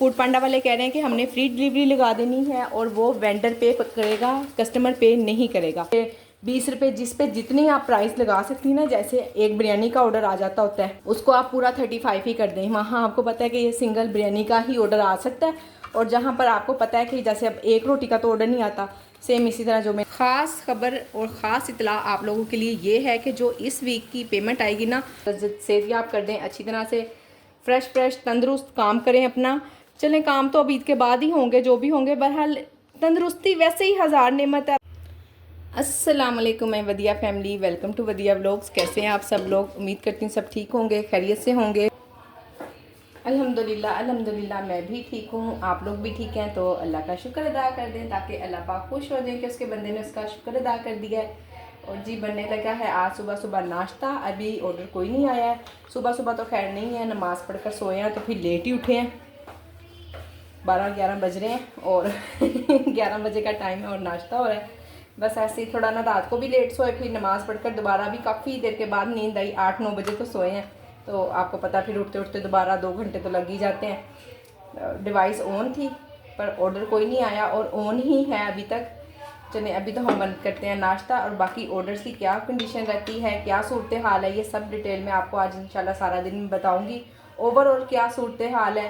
Food पांडा वाले कह रहे हैं कि हमने फ्री डिलीवरी लगा देनी है और वो वेंडर पे करेगा, कस्टमर पे नहीं करेगा। 20 रुपये जिस पे जितनी आप प्राइस लगा सकती हैं ना, जैसे एक बिरयानी का ऑर्डर आ जाता होता है उसको आप पूरा 35 ही कर दें। वहाँ आपको पता है कि ये सिंगल बिरयानी का ही ऑर्डर आ सकता है, और जहाँ पर आपको पता है कि जैसे अब एक रोटी का तो ऑर्डर नहीं आता, सेम इसी तरह जो मैं ख़ास खबर और ख़ास इतला आप लोगों के लिए ये है कि जो इस वीक की पेमेंट आएगी ना, सेहतियाब कर दें, अच्छी तरह से फ्रेश तंदुरुस्त काम करें अपना। चलें, काम तो अब ईद के बाद ही होंगे जो भी होंगे, बहरहाल तंदुरुस्ती वैसे ही हज़ार नेमत है। अस्सलाम वालेकुम, मैं वदिया फैमिली, वेलकम टू वदिया व्लॉग्स। कैसे हैं आप सब लोग? उम्मीद करती हूँ सब ठीक होंगे, खैरियत से होंगे। अल्हम्दुलिल्लाह मैं भी ठीक हूँ, आप लोग भी ठीक हैं, तो अल्लाह का शुक्र अदा कर दें ताकि अल्लाह पाक खुश हो जाए कि उसके बंदे ने उसका शुक्र अदा कर दिया है। और जी बनने लगा है आज सुबह नाश्ता। अभी ऑर्डर कोई नहीं आया है, सुबह तो खैर नहीं है, नमाज़ पढ़कर सोए हैं तो फिर लेट ही उठे हैं, 12-11 बज रहे हैं और 11 बजे का टाइम है और नाश्ता हो रहा है। बस ऐसे ही थोड़ा ना, रात को भी लेट सोए, फिर नमाज़ पढ़कर दोबारा भी काफ़ी देर के बाद नींद आई, 8-9 बजे तो सोए हैं, तो आपको पता फिर उठते उठते दोबारा 2 घंटे तो लग ही जाते हैं। डिवाइस ऑन थी पर ऑर्डर कोई नहीं आया और ऑन ही है अभी तक। चलें, अभी तो हम बंद करते हैं नाश्ता, और बाकी ऑर्डर्स की क्या कंडीशन रहती है, क्या सूरत हाल है, ये सब डिटेल में आपको आज इंशाल्लाह सारा दिन बताऊँगी। ओवरऑल क्या सूरत हाल है,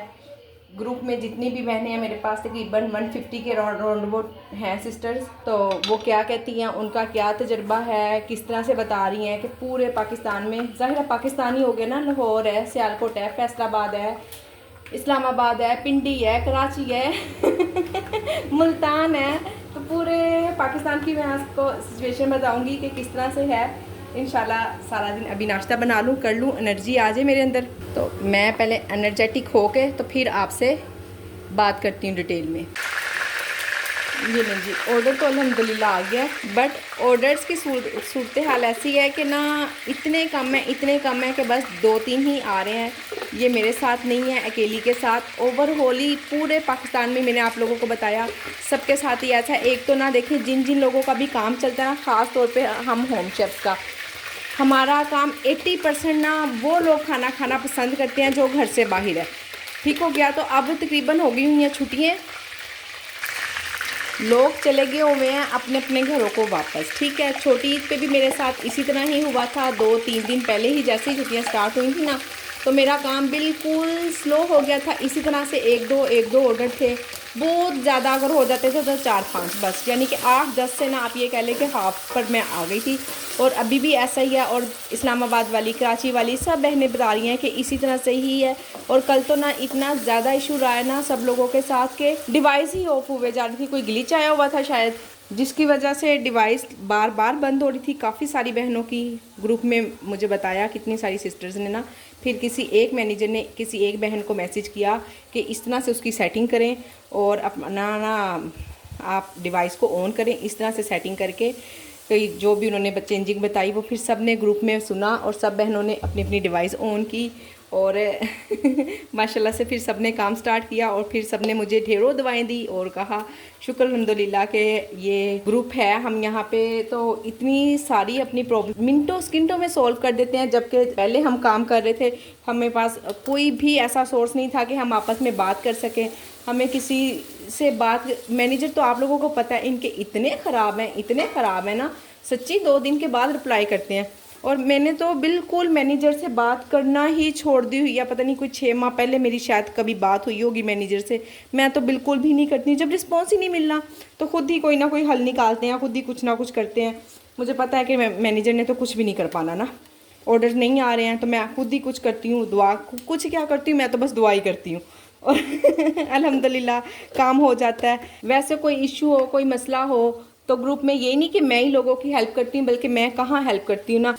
ग्रुप में जितनी भी बहनें हैं मेरे पास तकरीबन 150 के राउंड वो हैं सिस्टर्स, तो वो क्या कहती हैं, उनका क्या तजर्बा है, किस तरह से बता रही हैं कि पूरे पाकिस्तान में, ज़ाहिर पाकिस्तान ही हो गया ना, लाहौर है, सियालकोट है, फैसलाबाद है, इस्लामाबाद है, पिंडी है, कराची है मुल्तान है, तो पूरे पाकिस्तान की मैं आपको सिचुएशन बताऊँगी कि किस तरह से है। इंशाल्लाह सारा दिन अभी नाश्ता बना लूँ, कर लूँ, एनर्जी आ जाए मेरे अंदर, तो मैं पहले एनर्जेटिक हो के तो फिर आपसे बात करती हूँ डिटेल में। ये नहीं जी, ऑर्डर तो अल्हम्दुलिल्लाह आ गया, बट ऑर्डर्स की सूरत हाल ऐसी है कि ना इतने कम है कि बस 2-3 ही आ रहे हैं। ये मेरे साथ नहीं है, अकेली के साथ, ओवरऑल ही पूरे पाकिस्तान में मैंने आप लोगों को बताया सबके साथ ही ऐसा है। एक तो ना देखिए, जिन लोगों का भी काम चलता है ना, ख़ास तौर पे हम होम शेफ़ का, हमारा काम 80% ना वो लोग खाना खाना पसंद करते हैं जो घर से बाहर है। ठीक हो गया, तो अब तकरीबन हो गई हुई हैं छुट्टियाँ, लोग चले गए हुए हैं अपने अपने घरों को वापस। ठीक है, छोटी ईद पे भी मेरे साथ इसी तरह ही हुआ था, 2-3 दिन पहले ही जैसे ही छुट्टियाँ स्टार्ट हुई थी ना, तो मेरा काम बिल्कुल स्लो हो गया था। इसी तरह से एक दो ऑर्डर थे, बहुत ज़्यादा अगर हो जाते थे तो 4-5 बस, यानी कि 8-10 से ना आप ये कह लें कि हाफ पर मैं आ गई थी। और अभी भी ऐसा ही है, और इस्लामाबाद वाली, कराची वाली सब बहनें बता रही हैं कि इसी तरह से ही है। और कल तो ना इतना ज़्यादा इशू रहा है ना सब लोगों के साथ के डिवाइस ही ऑफ हुए जा रही थी, कोई ग्लिच आया हुआ था शायद, जिसकी वजह से डिवाइस बार बार बंद हो रही थी। काफ़ी सारी बहनों की ग्रुप में मुझे बताया, कितनी सारी सिस्टर्स ने ना, फिर किसी एक मैनेजर ने किसी एक बहन को मैसेज किया कि इस तरह से उसकी सेटिंग करें और अपना ना आप डिवाइस को ऑन करें, इस तरह से सेटिंग करके। तो जो भी उन्होंने चेंजिंग बताई वो फिर सब ने ग्रुप में सुना और सब बहनों ने अपनी अपनी डिवाइस ऑन की, और माशाल्लाह से फिर सब ने काम स्टार्ट किया। और फिर सब ने मुझे ढेरों दवाएं दी और कहा शुक्र अल्हम्दुलिल्लाह के ये ग्रुप है, हम यहाँ पे तो इतनी सारी अपनी प्रॉब्लम मिनटों सेकंडों में सॉल्व कर देते हैं। जबकि पहले हम काम कर रहे थे, हमें पास कोई भी ऐसा सोर्स नहीं था कि हम आपस में बात कर सकें, हमें किसी से बात, मैनेजर तो आप लोगों को पता है इनके इतने ख़राब हैं ना, सच्ची 2 दिन के बाद रिप्लाई करते हैं। और मैंने तो बिल्कुल मैनेजर से बात करना ही छोड़ दी हुई है, पता नहीं कोई 6 माह पहले मेरी शायद कभी बात हुई होगी मैनेजर से, मैं तो बिल्कुल भी नहीं करती। जब रिस्पॉन्स ही नहीं मिलना तो खुद ही कोई ना कोई हल निकालते हैं, खुद ही कुछ ना कुछ करते हैं। मुझे पता है कि मैनेजर ने तो कुछ भी नहीं कर पाना ना, ऑर्डर नहीं आ रहे हैं तो मैं खुद ही कुछ करती हूँ, दुआ कुछ क्या करती हूँ, मैं तो बस दुआ ही करती हूँ और अल्हम्दुलिल्लाह काम हो जाता है। वैसे कोई इशू हो, कोई मसला हो तो ग्रुप में ये नहीं कि मैं ही लोगों की हेल्प करती हूँ, बल्कि मैं कहाँ हेल्प करती हूँ ना,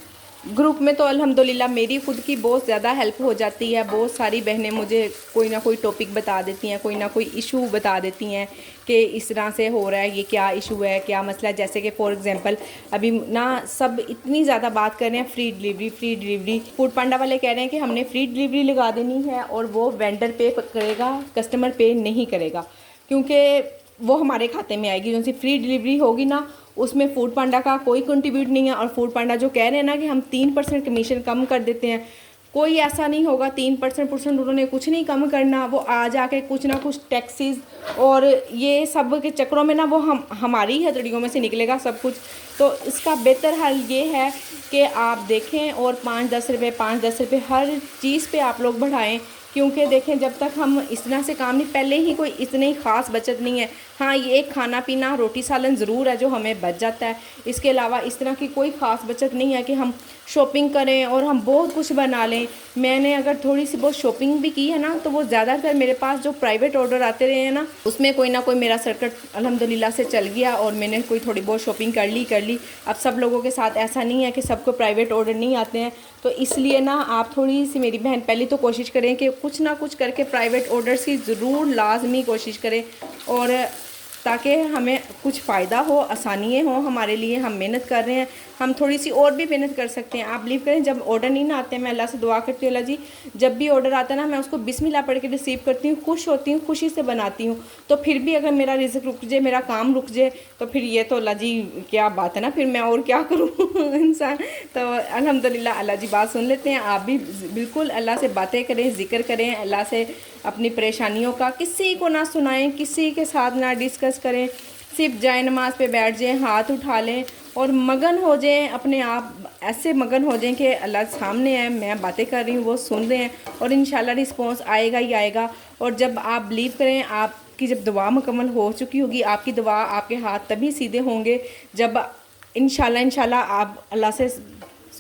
ग्रुप में तो अल्हम्दुलिल्लाह मेरी ख़ुद की बहुत ज़्यादा हेल्प हो जाती है। बहुत सारी बहनें मुझे कोई ना कोई टॉपिक बता देती हैं, कोई ना कोई इशू बता देती हैं कि इस तरह से हो रहा है, ये क्या इशू है, क्या मसला है। जैसे कि फॉर एग्जांपल अभी ना सब इतनी ज़्यादा बात कर रहे हैं फ्री डिलीवरी। फूड पांडा वाले कह रहे हैं कि हमने फ्री डिलीवरी लगा देनी है और वो वेंडर पे करेगा, कस्टमर पे नहीं करेगा, क्योंकि वो हमारे खाते में आएगी। जो सी फ्री डिलीवरी होगी ना, उसमें फूड पांडा का कोई कंट्रीब्यूट नहीं है। और फूड पांडा जो कह रहे हैं ना कि हम 3% कमीशन कम कर देते हैं, कोई ऐसा नहीं होगा 3% उन्होंने कुछ नहीं कम करना, वो आ जाके कुछ ना कुछ टैक्सेस और ये सब के चक्करों में ना वो हमारी ही हथकड़ियों में से निकलेगा सब कुछ। तो इसका बेहतर हल ये है कि आप देखें और 5-10 रुपये हर चीज़ पे आप लोग बढ़ाएं, क्योंकि देखें जब तक हम इस तरह से काम नहीं, पहले ही कोई इतनी ख़ास बचत नहीं है। हाँ, ये एक खाना पीना रोटी सालन ज़रूर है जो हमें बच जाता है, इसके अलावा इस तरह की कोई ख़ास बचत नहीं है कि हम शॉपिंग करें और हम बहुत कुछ बना लें। मैंने अगर थोड़ी सी बहुत शॉपिंग भी की है ना, तो वो ज़्यादातर मेरे पास जो प्राइवेट ऑर्डर आते रहे हैं ना, उसमें कोई ना कोई मेरा सर्किट अल्हम्दुलिल्लाह से चल गया और मैंने कोई थोड़ी बहुत शॉपिंग कर ली। अब सब लोगों के साथ ऐसा नहीं है कि सबको प्राइवेट ऑर्डर नहीं आते हैं, तो इसलिए ना आप थोड़ी सी मेरी बहन पहले तो कोशिश करें कि कुछ ना कुछ करके प्राइवेट ऑर्डर्स की ज़रूर लाजमी कोशिश करें, और ताकि हमें कुछ फ़ायदा हो, आसानियाँ हो हमारे लिए। हम मेहनत कर रहे हैं, हम थोड़ी सी और भी मेहनत कर सकते हैं। आप बिलीव करें, जब ऑर्डर नहीं ना आते हैं, मैं अल्लाह से दुआ करती हूँ, अल्लाह जी जब भी ऑर्डर आता है ना, मैं उसको बिस्मिल्लाह पढ़ के रिसीव करती हूँ, खुश होती हूँ, खुशी से बनाती हूँ। तो फिर भी अगर मेरा रिज़्क रुक जाए, मेरा काम रुक जाए, तो फिर ये तो अल्लाह जी क्या बात है ना, फिर मैं और क्या करूँ इंसान। तो अल्हम्दुलिल्लाह अल्लाह जी बात सुन लेते हैं। आप भी बिल्कुल अल्लाह से बातें करें, ज़िक्र करें, अल्लाह से अपनी परेशानियों का किसी को ना सुनाएं, किसी के साथ ना डिस्कस करें, सिर्फ जाए नमाज पे बैठ जाएं, हाथ उठा लें और मगन हो जाएं, अपने आप ऐसे मगन हो जाएं कि अल्लाह सामने है, मैं बातें कर रही हूँ, वो सुन रहे हैं, और इंशाल्लाह रिस्पॉन्स आएगा ही आएगा। और जब आप बिलीव करें, आपकी जब दुआ मुकम्मल हो चुकी होगी, आपकी दुआ, आपके हाथ तभी सीधे होंगे जब इंशाल्लाह आप अल्लाह से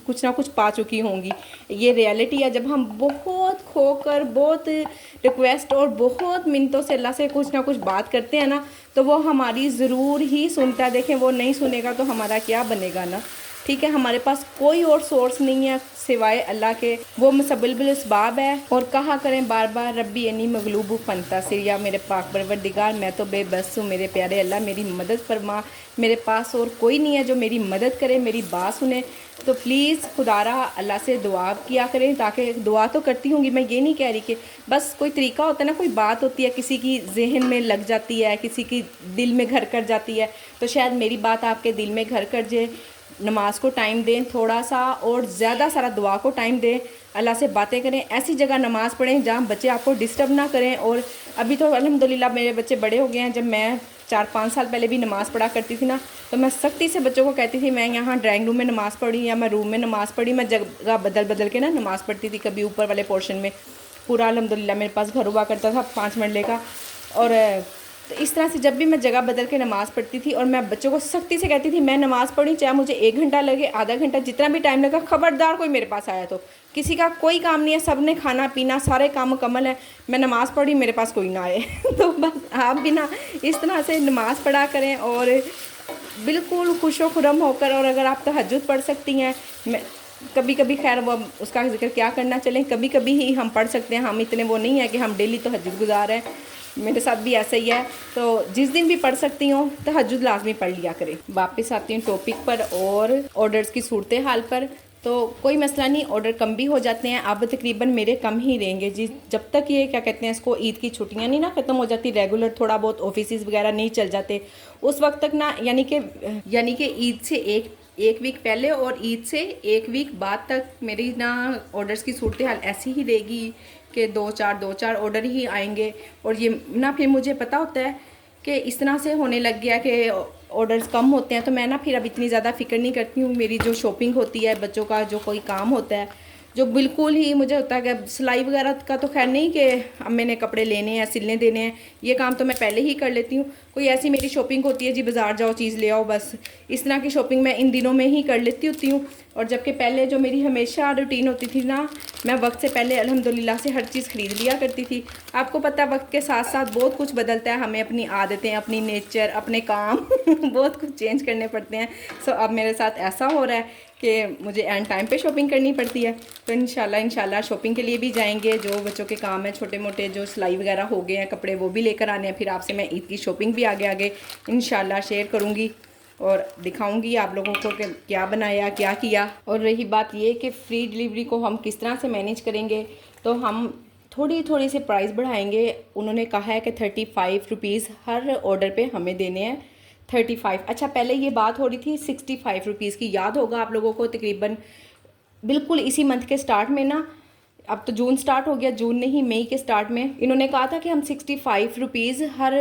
कुछ ना कुछ पा चुकी होंगी। ये रियलिटी है। जब हम बहुत खोकर, बहुत रिक्वेस्ट और बहुत मिन्नतों से अल्लाह से कुछ ना कुछ बात करते हैं ना, तो वो हमारी ज़रूर ही सुनता है। देखें, वो नहीं सुनेगा तो हमारा क्या बनेगा ना। ठीक है, हमारे पास कोई और सोर्स नहीं है सिवाय अल्लाह के, वो मुसब्बिबुल असबाब है। और कहा करें बार बार, रब्बी अन्नी मगलूबु फंतासिर, या मेरे पाक परवरदिगार मैं तो बेबस हूँ, मेरे प्यारे अल्लाह मेरी मदद फरमा। मेरे पास और कोई नहीं है जो मेरी मदद करे, मेरी बात सुने। तो प्लीज़ खुदारा अल्लाह से दुआ किया करें, ताकि दुआ तो करती होंगी, मैं ये नहीं कह रही कि बस कोई तरीका होता है ना, कोई बात होती है, किसी की जहन में लग जाती है, किसी की दिल में घर कर जाती है, तो शायद मेरी बात आपके दिल में घर कर जाए। नमाज को टाइम दें थोड़ा सा, और ज़्यादा सारा दुआ को टाइम दें, अल्लाह से बातें करें, ऐसी जगह नमाज़ पढ़ें जहाँ बच्चे आपको डिस्टर्ब ना करें। और अभी तो अल्हम्दुलिल्लाह मेरे बच्चे बड़े हो गए हैं। जब मैं 4-5 साल पहले भी नमाज़ पढ़ा करती थी ना, तो मैं सख्ती से बच्चों को कहती थी, मैं यहाँ ड्राइंग रूम में नमाज़ पढ़ी या मैं रूम में नमाज़ पढ़ी, मैं जगह बदल बदल के ना नमाज़ पढ़ती थी। कभी ऊपर वाले पोर्शन में पूरा अल्हम्दुलिल्लाह मेरे पास घर हुआ करता था 5 मरले का, और तो इस तरह से जब भी मैं जगह बदल के नमाज़ पढ़ती थी, और मैं बच्चों को सख्ती से कहती थी, मैं नमाज़ पढ़ी चाहे मुझे 1 घंटा लगे, आधा घंटा, जितना भी टाइम लगा, खबरदार कोई मेरे पास आया तो, किसी का कोई काम नहीं है, सब ने खाना पीना सारे काम मुकम्मल है, मैं नमाज़ पढ़ी, मेरे पास कोई ना आए तो बस आप भी ना इस तरह से नमाज़ पढ़ा करें, और बिल्कुल खुशो खुरम होकर। और अगर आप तहज्जुद पढ़ सकती हैं, मैं कभी कभी, खैर वो उसका जिक्र क्या करना, चलें कभी कभी ही हम पढ़ सकते हैं, हम इतने वो नहीं है कि हम डेली तहज्जुद गुजार हैं। मेरे साथ भी ऐसा ही है, तो जिस दिन भी पढ़ सकती हूँ तहज्जुद लाजमी पढ़ लिया करें। वापस आती हूँ टॉपिक पर और ऑर्डर्स की सूरत हाल पर। तो कोई मसला नहीं, ऑर्डर कम भी हो जाते हैं, अब तकरीबन मेरे कम ही रहेंगे जी, जब तक ये क्या कहते हैं इसको, ईद की छुट्टियां नहीं ना ख़त्म हो जाती, रेगुलर थोड़ा बहुत ऑफिस वगैरह नहीं चल जाते, उस वक्त तक ना, यानी कि ईद से एक वीक पहले और ईद से 1 वीक बाद तक मेरी ना ऑर्डर्स की सूरत हाल ऐसी ही रहेगी कि 2-4 ऑर्डर ही आएंगे। और ये ना फिर मुझे पता होता है कि इस तरह से होने लग गया कि ऑर्डर्स कम होते हैं, तो मैं ना फिर अब इतनी ज़्यादा फ़िक्र नहीं करती हूँ। मेरी जो शॉपिंग होती है, बच्चों का जो कोई काम होता है, जो बिल्कुल ही मुझे होता है कि सिलाई वगैरह का तो खैर नहीं कि अब मैंने कपड़े लेने हैं, सिलने देने हैं, ये काम तो मैं पहले ही कर लेती हूँ। कोई ऐसी मेरी शॉपिंग होती है जी, बाज़ार जाओ चीज़ ले आओ, बस इस तरह की शॉपिंग मैं इन दिनों में ही कर लेती होती हूँ। और जबकि पहले जो मेरी हमेशा रूटीन होती थी ना, मैं वक्त से पहले अल्हम्दुलिल्लाह से हर चीज़ ख़रीद लिया करती थी। आपको पता है वक्त के साथ साथ बहुत कुछ बदलता है, हमें अपनी आदतें, अपनी नेचर, अपने काम बहुत कुछ चेंज करने पड़ते हैं। सो अब मेरे साथ ऐसा हो रहा है कि मुझे एंड टाइम पे शॉपिंग करनी पड़ती है। तो इंशाल्लाह शॉपिंग के लिए भी जाएंगे, जो बच्चों के काम हैं छोटे मोटे, जो सिलाई वगैरह हो गए हैं, कपड़े वो भी लेकर आने हैं। फिर आपसे मैं ईद की शॉपिंग भी आगे आगे इंशाल्लाह शेयर करूँगी और दिखाऊंगी आप लोगों को कि क्या बनाया, क्या किया। और रही बात ये कि फ्री डिलीवरी को हम किस तरह से मैनेज करेंगे, तो हम थोड़ी से प्राइस बढ़ाएंगे। उन्होंने कहा है कि 35 रुपीज़ हर ऑर्डर पे हमें देने हैं, 35। अच्छा, पहले ये बात हो रही थी 65 रुपीज़ की, याद होगा आप लोगों को, तकरीबन बिल्कुल इसी मंथ के स्टार्ट में ना अब तो जून स्टार्ट हो गया, जून नहीं मई के स्टार्ट में इन्होंने कहा था कि हम 65 रुपीज़ हर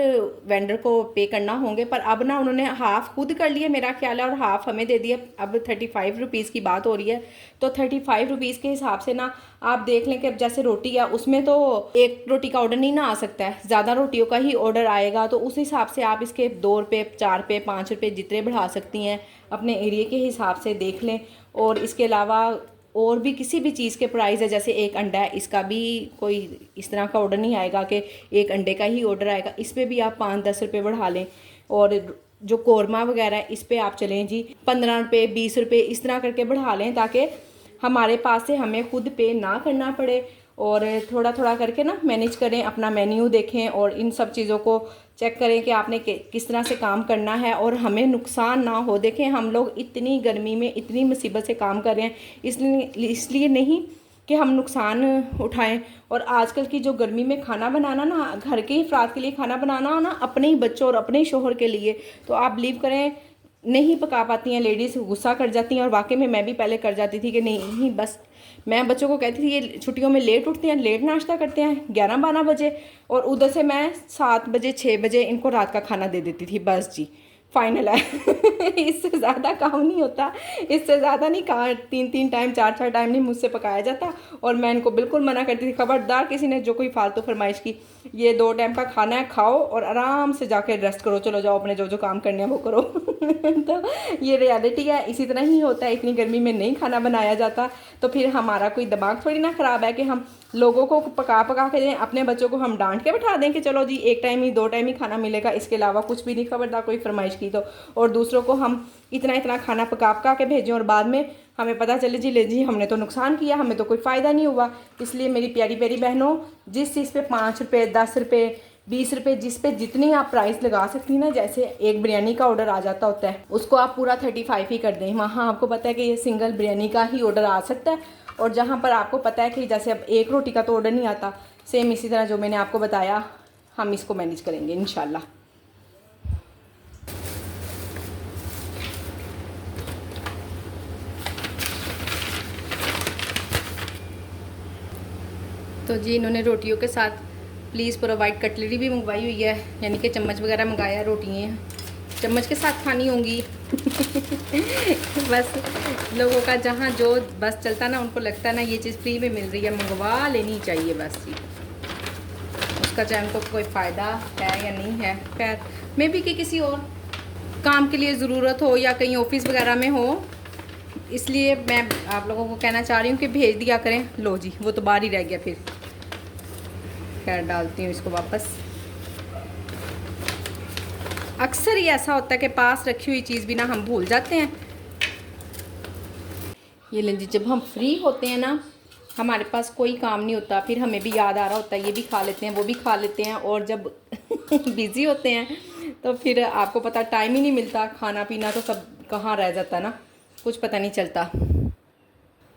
वेंडर को पे करना होंगे, पर अब ना उन्होंने हाफ़ खुद कर लिया मेरा ख्याल है और हाफ़ हमें दे दिया। अब 35 रुपीज़ की बात हो रही है, तो 35 रुपीज़ के हिसाब से ना आप देख लें कि अब जैसे रोटी है उसमें तो एक रोटी का ऑर्डर नहीं ना आ सकता है, ज़्यादा रोटियों का ही ऑर्डर आएगा। तो उस हिसाब से आप इसके 2 रुपये 4 रुपये 5 रुपये जितने बढ़ा सकती हैं अपने एरिया के हिसाब से देख लें। और इसके अलावा और भी किसी भी चीज़ के प्राइस है, जैसे एक अंडा है, इसका भी कोई इस तरह का ऑर्डर नहीं आएगा कि एक अंडे का ही ऑर्डर आएगा, इस पर भी आप 5-10 रुपये बढ़ा लें। और जो कौरमा वगैरह है इस पर आप चलें जी 15 रुपये 20 रुपये इस तरह करके बढ़ा लें, ताकि हमारे पास से हमें खुद पे ना करना पड़े। और थोड़ा थोड़ा करके ना मैनेज करें, अपना मेन्यू देखें और इन सब चीज़ों को चेक करें कि आपने किस तरह से काम करना है और हमें नुकसान ना हो। देखें हम लोग इतनी गर्मी में इतनी मुसीबत से काम कर रहे हैं, इसलिए नहीं कि हम नुकसान उठाएं। और आजकल की जो गर्मी में खाना बनाना ना, घर के ही अफराद के लिए खाना बनाना ना, अपने ही बच्चों और अपने ही शोहर के लिए, तो आप बिलीव करें नहीं पका पाती हैं लेडीज़, गुस्सा कर जाती हैं। और वाकई में मैं भी पहले कर जाती थी कि नहीं बस मैं बच्चों को कहती थी ये छुट्टियों में लेट उठते हैं, लेट नाश्ता करते हैं 11-12 बजे, और उधर से मैं 7 बजे 6 बजे इनको रात का खाना दे देती थी। बस जी फाइनल है इससे ज़्यादा काम नहीं होता, इससे ज़्यादा नहीं कहा 3-3 टाइम 4-4 टाइम नहीं मुझसे पकाया जाता। और मैं इनको बिल्कुल मना करती थी, खबरदार किसी ने जो कोई फालतू फरमाइश की, ये 2 टाइम का खाना है, खाओ और आराम से जाकर रेस्ट करो, चलो जाओ अपने जो जो काम करने हैं वो करो तो ये रियलिटी है, इसी तरह ही होता है। इतनी गर्मी में नहीं खाना बनाया जाता, तो फिर हमारा कोई दिमाग थोड़ी ना ख़राब है कि हम लोगों को पका पका के दें, अपने बच्चों को हम डांट के बैठा दें कि चलो जी 1 टाइम ही 2 टाइम ही खाना मिलेगा, इसके अलावा कुछ भी नहीं, खबरदार कोई फरमाइश की तो। और दूसरों को हम इतना इतना खाना पका पका के भेजें और बाद में हमें पता चले जी ले जी हमने तो नुकसान किया, हमें तो कोई फ़ायदा नहीं हुआ। इसलिए मेरी प्यारी प्यारी बहनों, जिस चीज़ पे 5 रुपये 10 रुपये 20 रुपये जिस पे जितनी आप प्राइस लगा सकती हैं ना, जैसे एक बिरयानी का ऑर्डर आ जाता होता है उसको आप पूरा 35 ही कर दें। वहाँ आपको पता है कि ये सिंगल बिरयानी का ही ऑर्डर आ सकता है। और जहाँ पर आपको पता है कि जैसे अब एक रोटी का तो ऑर्डर नहीं आता, सेम इसी तरह जो मैंने आपको बताया हम इसको मैनेज करेंगे इंशाल्लाह। तो जी इन्होंने रोटियों के साथ प्लीज़ प्रोवाइड कटलरी भी मंगवाई हुई है, यानी कि चम्मच वगैरह मंगाया, रोटियाँ चम्मच के साथ खानी होंगी बस लोगों का जहाँ जो बस चलता ना, उनको लगता है ना ये चीज़ फ्री में मिल रही है, मंगवा लेनी चाहिए बस जी, उसका चाहे उनको कोई फ़ायदा है या नहीं है। खैर मे भी कि किसी और काम के लिए ज़रूरत हो या कहीं ऑफिस वगैरह में हो, इसलिए मैं आप लोगों को कहना चाह रही हूँ कि भेज दिया करें। लो जी वो तो बाहर ही रह गया, फिर खैर डालती हूँ इसको वापस। अक्सर ही ऐसा होता है कि पास रखी हुई चीज़ भी ना हम भूल जाते हैं। ये लें जी, जब हम फ्री होते हैं ना, हमारे पास कोई काम नहीं होता, फिर हमें भी याद आ रहा होता है ये भी खा लेते हैं वो भी खा लेते हैं। और जब बिज़ी होते हैं तो फिर आपको पता टाइम ही नहीं मिलता, खाना पीना तो सब कहाँ रह जाता है ना, कुछ पता नहीं चलता।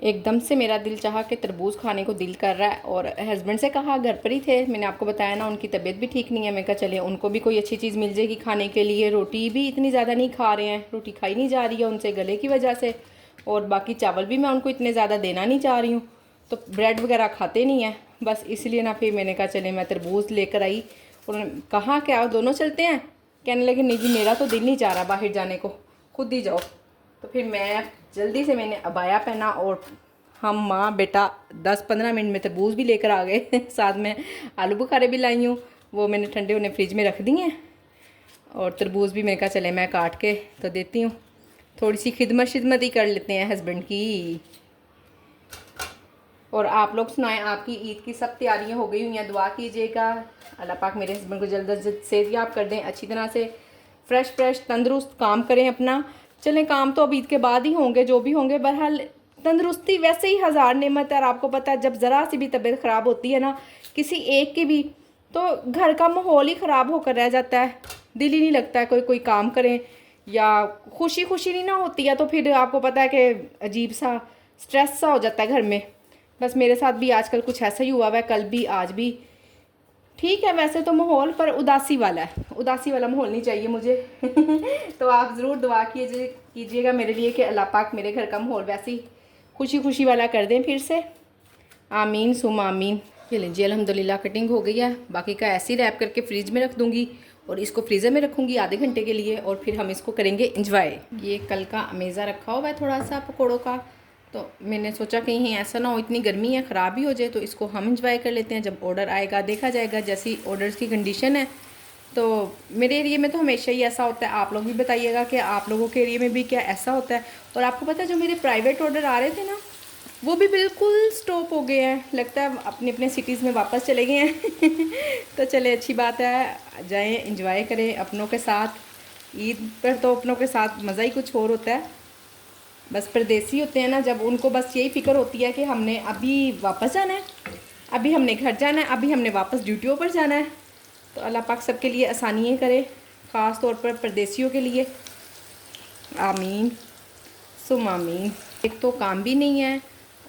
एकदम से मेरा दिल चाहा कि तरबूज खाने को दिल कर रहा है, और हस्बैंड से कहा, घर पर ही थे, मैंने आपको बताया ना उनकी तबीयत भी ठीक नहीं है, मैं कहा चलिए उनको भी कोई अच्छी चीज़ मिल जाएगी खाने के लिए। रोटी भी इतनी ज़्यादा नहीं खा रहे हैं, रोटी खाई नहीं जा रही है उनसे गले की वजह से, और बाकी चावल भी मैं उनको इतने ज़्यादा देना नहीं चाह रही हूँ, तो ब्रेड वगैरह खाते नहीं हैं, बस इसलिए ना फिर मैंने कहा चले मैं तरबूज लेकर आई। उन्होंने कहा क्या दोनों चलते हैं, कहने लगे नहीं जी मेरा तो दिल नहीं चाह रहा बाहर जाने को, खुद ही जाओ। तो फिर मैं जल्दी से मैंने अबाया पहना और हम माँ बेटा 10-15 मिनट में तरबूज भी लेकर आ गए साथ में आलू बुखारे भी लाई हूँ, वो मैंने ठंडे होने फ्रिज में रख दी हैं। और तरबूज भी मैंने कहा चले मैं काट के तो देती हूँ, थोड़ी सी खिदमत ही कर लेते हैं हस्बैंड की। और आप लोग सुनाएं, आपकी ईद की सब तैयारियां हो गई हुई हैं, दुआ कीजिएगा अल्लाह पाक मेरे हस्बैंड को जल्द अज जल्द सेहतयाब कर दें, अच्छी तरह से फ्रेश तंदुरुस्त काम करें अपना। चलें काम तो अब ईद के बाद ही होंगे जो भी होंगे, बहरहाल तंदुरुस्ती वैसे ही हज़ार नेमत है। और आपको पता है जब ज़रा सी भी तबीयत ख़राब होती है ना किसी एक की भी, तो घर का माहौल ही ख़राब होकर रह जाता है, दिल ही नहीं लगता है कोई काम करें, या खुशी नहीं ना होती है, तो फिर आपको पता है कि अजीब सा स्ट्रेस सा हो जाता है घर में। बस मेरे साथ भी आजकल कुछ ऐसा ही हुआ हुआ है, कल भी आज भी। ठीक है वैसे तो माहौल, पर उदासी वाला है, उदासी वाला माहौल नहीं चाहिए मुझे तो आप ज़रूर दुआ कीजिएगा मेरे लिए कि अल्लाह पाक मेरे घर का माहौल वैसे ही खुशी वाला कर दें फिर से। आमीन सुम आमीन। ये लीजिए अल्हम्दुलिल्लाह कटिंग हो गई है। बाकी का ऐसे ही रैप करके फ्रिज में रख दूँगी और इसको फ्रीज़र में रखूँगी आधे घंटे के लिए और फिर हम इसको करेंगे इंजॉय। ये कल का अमेज़ा रखा हुआ है थोड़ा सा पकौड़ों का, तो मैंने सोचा कहीं ऐसा ना हो इतनी गर्मी है ख़राब ही हो जाए, तो इसको हम इंजॉय कर लेते हैं। जब ऑर्डर आएगा देखा जाएगा, जैसी ऑर्डर्स की कंडीशन है। तो मेरे एरिया में तो हमेशा ही ऐसा होता है, आप लोग भी बताइएगा कि आप लोगों के एरिया में भी क्या ऐसा होता है। और आपको पता है जो मेरे प्राइवेट ऑर्डर आ रहे थे ना, वो भी बिल्कुल स्टॉप हो गए हैं, लगता है अपने अपने सिटीज़ में वापस चले गए हैं। तो चले अच्छी बात है, जाएं इंजॉय करें अपनों के साथ। ईद पर तो अपनों के साथ मज़ा ही कुछ और होता है। बस परदेसी होते हैं ना, जब उनको बस यही फ़िक्र होती है कि हमने अभी वापस जाना है, अभी हमने घर जाना है, अभी हमने वापस ड्यूटियों पर जाना है। तो अल्लाह पाक सबके लिए आसानियाँ करे, ख़ास तौर पर परदेसियों के लिए। आमीन सुम आमीन। एक तो काम भी नहीं है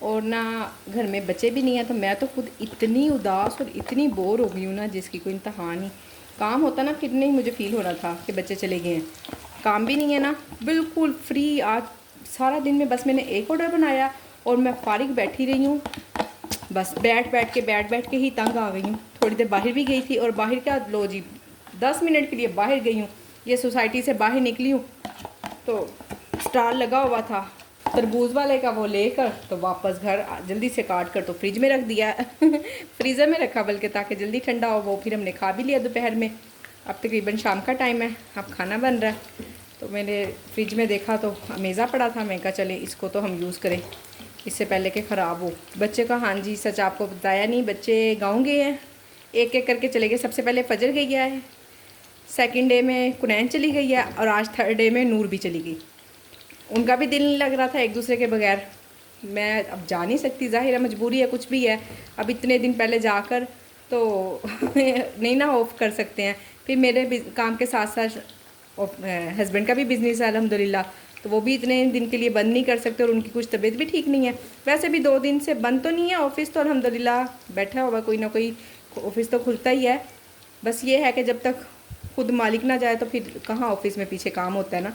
और ना घर में बच्चे भी नहीं हैं, तो मैं तो खुद इतनी उदास और इतनी बोर हो गई हूँ ना, जिसकी कोई इंतहा नहीं। काम होता ना फिर नहीं मुझे फ़ील हो रहा था कि बच्चे चले गए हैं। काम भी नहीं है ना, बिल्कुल फ्री। आज सारा दिन में बस मैंने एक ऑर्डर बनाया और मैं फारिग बैठी रही हूँ। बस बैठ बैठ के ही तंग आ गई हूँ। थोड़ी देर बाहर भी गई थी और बाहर क्या लो जी 10 मिनट के लिए बाहर गई हूँ। ये सोसाइटी से बाहर निकली हूँ तो स्टाल लगा हुआ था तरबूज वाले का, वो लेकर तो वापस घर जल्दी से काट कर तो फ्रिज में रख दिया। फ्रीज़र में रखा बल्कि, ताकि जल्दी ठंडा हो। वो फिर हमने खा भी लिया दोपहर में। अब तकरीबन शाम का टाइम है, अब खाना बन रहा है। तो मैंने फ्रिज में देखा तो अमेज़ा पड़ा था, मैं कहा चले इसको तो हम यूज़ करें इससे पहले कि ख़राब हो। बच्चे का, हाँ जी सच आपको बताया नहीं, बच्चे गाँव गए हैं, एक एक करके चले गए। सबसे पहले फजर गई है, सेकंड डे में कुनैन चली गई है और आज थर्ड डे में नूर भी चली गई। उनका भी दिल नहीं लग रहा था एक दूसरे के बगैर। मैं अब जा नहीं सकती, ज़ाहिर है मजबूरी है, कुछ भी है। अब इतने दिन पहले जाकर तो नहीं ना ऑफ कर सकते हैं। फिर मेरे काम के साथ साथ हस्बैंड का भी बिज़नेस है अल्हम्दुलिल्लाह, तो वो भी इतने दिन के लिए बंद नहीं कर सकते और उनकी कुछ तबीयत भी ठीक नहीं है। वैसे भी 2 दिन से बंद तो नहीं है ऑफ़िस, तो अल्हम्दुलिल्लाह बैठा हुआ कोई ना कोई ऑफ़िस तो खुलता ही है। बस ये है कि जब तक खुद मालिक ना जाए तो फिर कहाँ ऑफ़िस में पीछे काम होता है ना।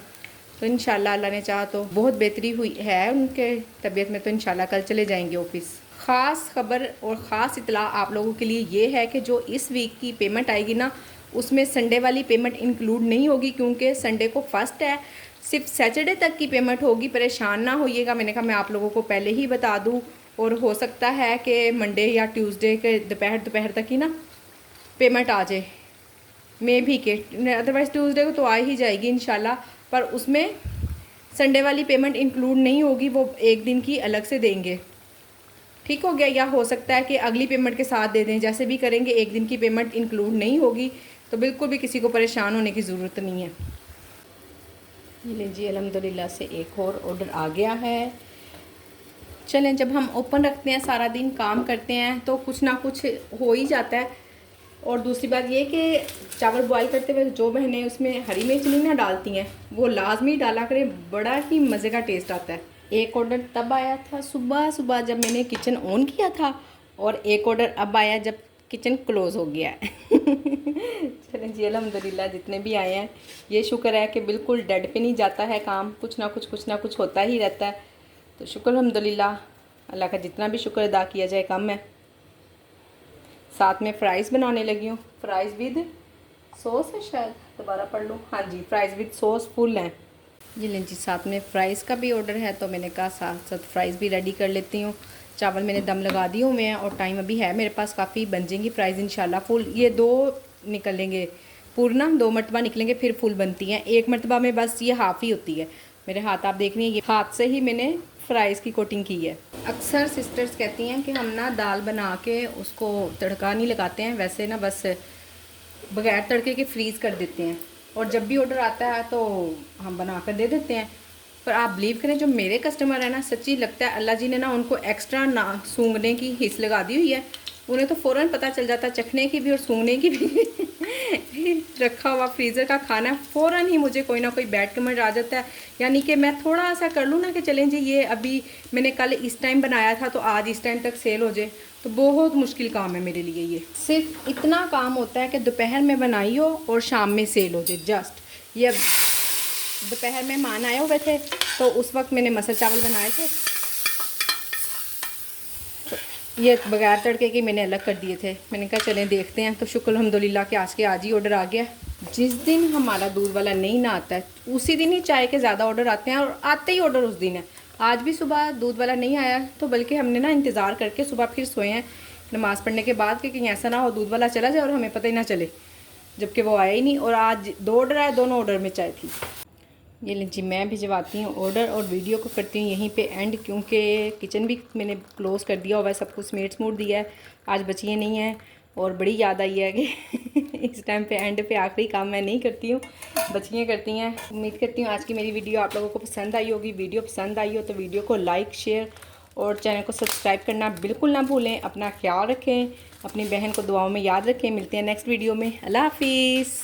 तो इंशाल्लाह अल्लाह ने चाहा तो बहुत बेहतरी हुई है उनके तबीयत में, तो इंशाल्लाह कल चले जाएंगे ऑफ़िस। ख़ास खबर और ख़ास इतला आप लोगों के लिए ये है कि जो इस वीक की पेमेंट आएगी ना, उसमें संडे वाली पेमेंट इंक्लूड नहीं होगी, क्योंकि संडे को फर्स्ट है। सिर्फ सैटरडे तक की पेमेंट होगी। परेशान ना होइएगा, मैंने कहा मैं आप लोगों को पहले ही बता दूँ। और हो सकता है कि मंडे या ट्यूसडे के दोपहर तक ही ना पेमेंट आ जाए, मे भी के, अदरवाइज़ ट्यूसडे को तो आ ही जाएगी इंशाल्लाह। पर उसमें संडे वाली पेमेंट इंक्लूड नहीं होगी, वो एक दिन की अलग से देंगे। ठीक हो गया? या हो सकता है कि अगली पेमेंट के साथ दे दें, जैसे भी करेंगे। एक दिन की पेमेंट इंक्लूड नहीं होगी, तो बिल्कुल भी किसी को परेशान होने की ज़रूरत नहीं है। ये लीजिए अल्हम्दुलिल्लाह से एक और ऑर्डर आ गया है। चलें, जब हम ओपन रखते हैं सारा दिन काम करते हैं तो कुछ ना कुछ हो ही जाता है। और दूसरी बात ये कि चावल बॉयल करते हुए जो बहनें उसमें हरी मिर्च नहीं ना डालती हैं, वो लाजमी डाला करें, बड़ा ही मज़े का टेस्ट आता है। एक ऑर्डर तब आया था सुबह सुबह जब मैंने किचन ऑन किया था, और एक ऑर्डर अब आया जब किचन क्लोज़ हो गया है। चलें जी अल्हम्दुलिल्लाह, जितने भी आए हैं ये शुक्र है कि बिल्कुल डेड पे नहीं जाता है काम, कुछ ना कुछ होता ही रहता है। तो शुक्र अल्हम्दुलिल्लाह, अल्लाह का जितना भी शुक्र अदा किया जाए कम है। साथ में फ़्राइज़ बनाने लगी हूँ, फ़्राइज़ विद सॉस है, शायद दोबारा पढ़ लूँ। हाँ जी, फ़्राइज़ विद सॉस फुल हैं। ये लें जी, साथ में फ़्राइज़ का भी ऑर्डर है, तो मैंने कहा साथ साथ फ़्राइज़ भी रेडी कर लेती हूँ। चावल मैंने दम लगा दिए हुए हैं और टाइम अभी है मेरे पास काफ़ी, बन जाएंगी फ़्राइज़ इंशाल्लाह फुल। ये 2 निकलेंगे पूर्ण, 2 मरतबा निकलेंगे फिर फुल बनती हैं। 1 मरतबा में बस ये हाफ़ ही होती है। मेरे हाथ आप देख रही हैं, ये हाथ से ही मैंने फ़्राइज़ की कोटिंग की है। अक्सर सिस्टर्स कहती हैं कि हम ना दाल बना के उसको तड़का नहीं लगाते हैं, वैसे ना बस बगैर तड़के के फ्रीज़ कर देते हैं, और जब भी ऑर्डर आता है तो हम बना कर दे देते हैं। पर आप बिलीव करें, जो मेरे कस्टमर है ना, सच्ची लगता है अल्लाह जी ने ना उनको एक्स्ट्रा ना सूंघने की हिस्स लगा दी हुई है। उन्हें तो फ़ौरन पता चल जाता है, चखने की भी और सूंघने की भी। रखा हुआ फ्रीज़र का खाना फ़ौरन ही मुझे कोई ना कोई बैड कमेंट आ जाता है। यानी कि मैं थोड़ा सा कर लूँ ना कि चलें जी ये अभी मैंने कल इस टाइम बनाया था तो आज इस टाइम तक सेल हो जाए, तो बहुत मुश्किल काम है मेरे लिए। ये सिर्फ इतना काम होता है कि दोपहर में बनाई हो और शाम में सेल हो जाए। जस्ट ये दोपहर में मेहमान आए हुए थे तो उस वक्त मैंने मसल चावल बनाए थे, तो ये बगैर तड़के के मैंने अलग कर दिए थे। मैंने कहा चलें देखते हैं। तो शुक्र अल्हम्दुलिल्लाह कि आज के आज ही ऑर्डर आ गया। जिस दिन हमारा दूध वाला नहीं ना आता है उसी दिन ही चाय के ज़्यादा ऑर्डर आते हैं, और आते ही ऑर्डर उस दिन है। आज भी सुबह दूध वाला नहीं आया, तो बल्कि हमने ना इंतज़ार करके सुबह फिर सोए हैं नमाज़ पढ़ने के बाद कि कहीं ऐसा ना हो दूध वाला चला जाए और हमें पता ही ना चले, जबकि वो आया ही नहीं। और आज 2 ऑर्डर आए, दोनों ऑर्डर में चाय थी। ये लें जी, मैं भिजवाती हूँ ऑर्डर और वीडियो को करती हूँ यहीं पे एंड, क्योंकि किचन भी मैंने क्लोज़ कर दिया हुआ है, सब कुछ स्मेट स्मूट दिया है। आज बचिए नहीं है और बड़ी याद आई है कि इस टाइम पे एंड पे आखिरी काम मैं नहीं करती हूँ, बचिए करती हैं। उम्मीद करती हूँ आज की मेरी वीडियो आप लोगों को पसंद आई होगी। वीडियो पसंद आई हो तो वीडियो को लाइक, शेयर और चैनल को सब्सक्राइब करना बिल्कुल ना भूलें। अपना ख्याल रखें, अपनी बहन को दुआओं में याद रखें। मिलते हैं नेक्स्ट वीडियो में। अल्लाह हाफिज़।